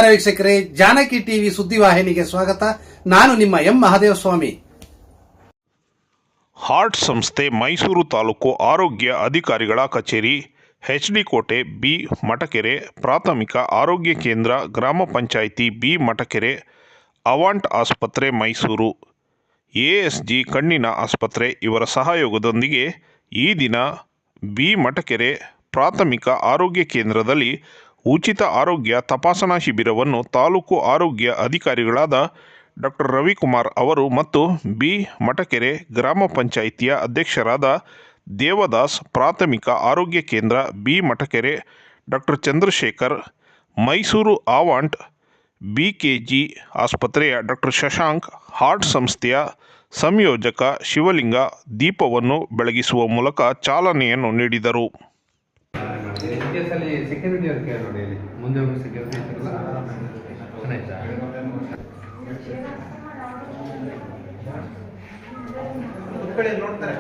ನಮಸ್ಕಾರ ವೀಕ್ಷಕರೇ, ಜಾನಕಿ ಟಿವಿ ಸುದ್ದಿವಾಹಿನಿಗೆ ಸ್ವಾಗತ. ನಾನು ನಿಮ್ಮ ಎಂ ಮಹದೇವಸ್ವಾಮಿ. ಹಾರ್ಟ್ ಸಂಸ್ಥೆ ಮೈಸೂರು ತಾಲೂಕು ಆರೋಗ್ಯ ಅಧಿಕಾರಿಗಳ ಕಚೇರಿ, ಎಚ್.ಡಿ. ಕೋಟೆ, ಬಿ. ಮಠಕೆರೆ ಪ್ರಾಥಮಿಕ ಆರೋಗ್ಯ ಕೇಂದ್ರ, ಗ್ರಾಮ ಪಂಚಾಯಿತಿ ಬಿ. ಮಠಕೆರೆ, ಅವಾಂಟ್ ಆಸ್ಪತ್ರೆ ಮೈಸೂರು, ಎಎಸ್ಜಿ ಕಣ್ಣಿನ ಆಸ್ಪತ್ರೆ ಇವರ ಸಹಯೋಗದೊಂದಿಗೆ ಈ ದಿನ ಬಿ. ಮಠಕೆರೆ ಪ್ರಾಥಮಿಕ ಆರೋಗ್ಯ ಕೇಂದ್ರದಲ್ಲಿ ಉಚಿತ ಆರೋಗ್ಯ ತಪಾಸಣಾ ಶಿಬಿರವನ್ನು ತಾಲೂಕು ಆರೋಗ್ಯ ಅಧಿಕಾರಿಗಳಾದ ಡಾ. ರವಿಕುಮಾರ್ ಅವರು ಮತ್ತು ಬಿ. ಮಠಕೆರೆ ಗ್ರಾಮ ಪಂಚಾಯಿತಿಯ ಅಧ್ಯಕ್ಷರಾದ ದೇವದಾಸ್, ಪ್ರಾಥಮಿಕ ಆರೋಗ್ಯ ಕೇಂದ್ರ ಬಿ. ಮಠಕೆರೆ ಡಾ. ಚಂದ್ರಶೇಖರ್, ಮೈಸೂರು ಅವಾಂಟ್ ಬಿಕೆಜಿ ಆಸ್ಪತ್ರೆಯ ಡಾ. ಶಶಾಂಕ್, ಹಾರ್ಟ್ ಸಂಸ್ಥೆಯ ಸಂಯೋಜಕ ಶಿವಲಿಂಗ ದೀಪವನ್ನು ಬೆಳಗಿಸುವ ಮೂಲಕ ಚಾಲನೆಯನ್ನು ನೀಡಿದರು. ಸೆಕ್ಯೂರಿಟಿ ಅವ್ರು ಕೇಳಿ ನೋಡಿ, ಇಲ್ಲಿ ಮುಂದೆ ಒಬ್ಬರು ಸೆಕ್ಯೂರಿಟಿ ಇರ್ತಾರಲ್ಲ, ಆಯ್ತಾ? ಕುತ್ಕೊಳ್ಳಿ, ನೋಡ್ತಾರೆ,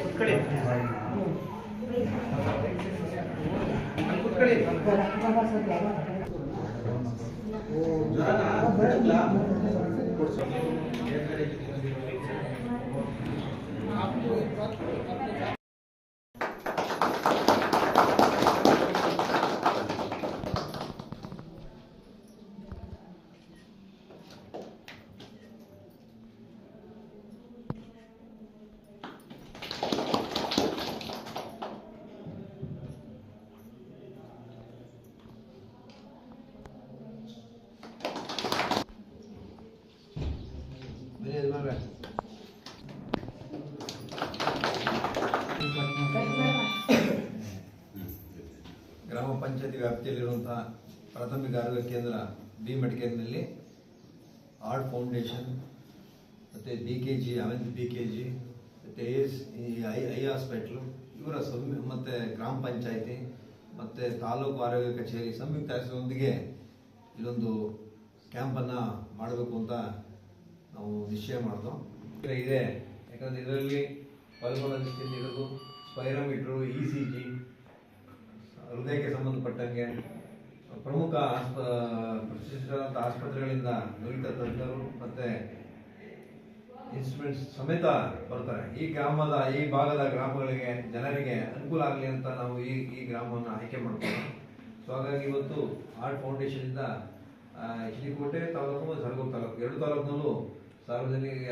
ಕುತ್ಕೊಳ್ಳಿ, ಕುತ್ಕೊಳ್ಳಿ. ಗ್ರಾಮ ಪಂಚಾಯತಿ ವ್ಯಾಪ್ತಿಯಲ್ಲಿರುವಂತಹ ಪ್ರಾಥಮಿಕ ಆರೋಗ್ಯ ಕೇಂದ್ರ ಬಿ. ಮಠಕೆರೆಯಲ್ಲಿ ಹಾರ್ಟ್ ಫೌಂಡೇಶನ್ ಮತ್ತು ಬಿಕೆಜಿ, ಅವಂತ್ ಬಿಕೆಜಿ ಮತ್ತು ಐ ಹಾಸ್ಪಿಟ್ಲು ಇವರ ಮತ್ತು ಗ್ರಾಮ ಪಂಚಾಯತಿ ಮತ್ತು ತಾಲೂಕು ಆರೋಗ್ಯ ಕಚೇರಿ ಸಂಯುಕ್ತ ಆಶ್ರಯದೊಂದಿಗೆ ಇಲ್ಲೊಂದು ಕ್ಯಾಂಪನ್ನು ಮಾಡಬೇಕು ಅಂತ ನಾವು ನಿಶ್ಚಯ ಮಾಡಿದೋ ಇದೆ. ಯಾಕಂದರೆ ಇದರಲ್ಲಿ ಪಲ್ಮೋನಲ್ ಇರೋದು, ಸ್ಪೈರೋಮೀಟ್ರು, ECG, ಹೃದಯಕ್ಕೆ ಸಂಬಂಧಪಟ್ಟಂಗೆ ಪ್ರಮುಖ ಪ್ರತಿಷ್ಠಿತ ಆಸ್ಪತ್ರೆಗಳಿಂದ ನುರಿತ ತಜ್ಞರು ಮತ್ತು ಇನ್ಸ್ಟ್ರೂಮೆಂಟ್ಸ್ ಸಮೇತ ಬರ್ತಾರೆ. ಈ ಭಾಗದ ಗ್ರಾಮಗಳಿಗೆ ಜನರಿಗೆ ಅನುಕೂಲ ಆಗಲಿ ಅಂತ ನಾವು ಈ ಗ್ರಾಮವನ್ನು ಆಯ್ಕೆ ಮಾಡ್ತೀವಿ. ಸೊ ಹಾಗಾಗಿ ಇವತ್ತು ಹಾರ್ಟ್ ಫೌಂಡೇಶನಿಂದ ಎಚ್.ಡಿ. ಕೋಟೆ ತಾಲೂಕು, ಸರಗೂರು ತಾಲೂಕು, ಎರಡು ತಾಲೂಕಿನಲ್ಲೂ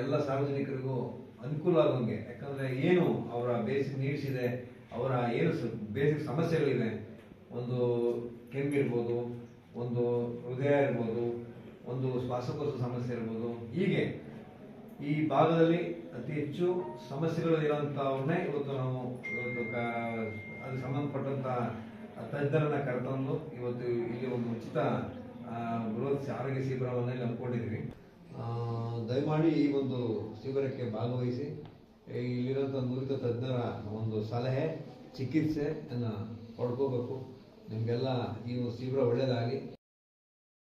ಎಲ್ಲ ಸಾರ್ವಜನಿಕರಿಗೂ ಅನುಕೂಲ ಆಗೋಂಗೆ, ಯಾಕಂದರೆ ಏನು ಅವರ ಬೇಸಿಕ್ ನೀಡ್ಸ್ ಇದೆ, ಅವರ ಏನು ಬೇಸಿಕ್ ಸಮಸ್ಯೆಗಳಿವೆ, ಒಂದು ಕೆಮ್ಮಿರ್ಬೋದು, ಒಂದು ಹೃದಯ ಇರ್ಬೋದು, ಒಂದು ಶ್ವಾಸಕೋಶ ಸಮಸ್ಯೆ ಇರ್ಬೋದು, ಹೀಗೆ ಈ ಭಾಗದಲ್ಲಿ ಅತಿ ಹೆಚ್ಚು ಸಮಸ್ಯೆಗಳು ಇರೋಂಥವ್ರನ್ನೇ ಇವತ್ತು ನಾವು ಅದು ಸಂಬಂಧಪಟ್ಟಂಥ ತಜ್ಞರನ್ನ ಕರೆತಂದು ಇವತ್ತು ಇಲ್ಲಿ ಒಂದು ಉಚಿತ ಬೃಹತ್ ಆರೋಗ್ಯ ಶಿಬಿರವನ್ನು ಹಮ್ಮಿಕೊಂಡಿದ್ವಿ. ದಯಮಾಡಿ ಈ ಒಂದು ಶಿಬಿರಕ್ಕೆ ಭಾಗವಹಿಸಿ ಇಲ್ಲಿರೋಂಥ ನುರಿತ ತಜ್ಞರ ಒಂದು ಸಲಹೆ, ಚಿಕಿತ್ಸೆಯನ್ನು ಪಡ್ಕೋಬೇಕು. ನಿಮಗೆಲ್ಲ ಈ ಒಂದು ಶಿಬಿರ ಒಳ್ಳೆಯದಾಗಲಿ.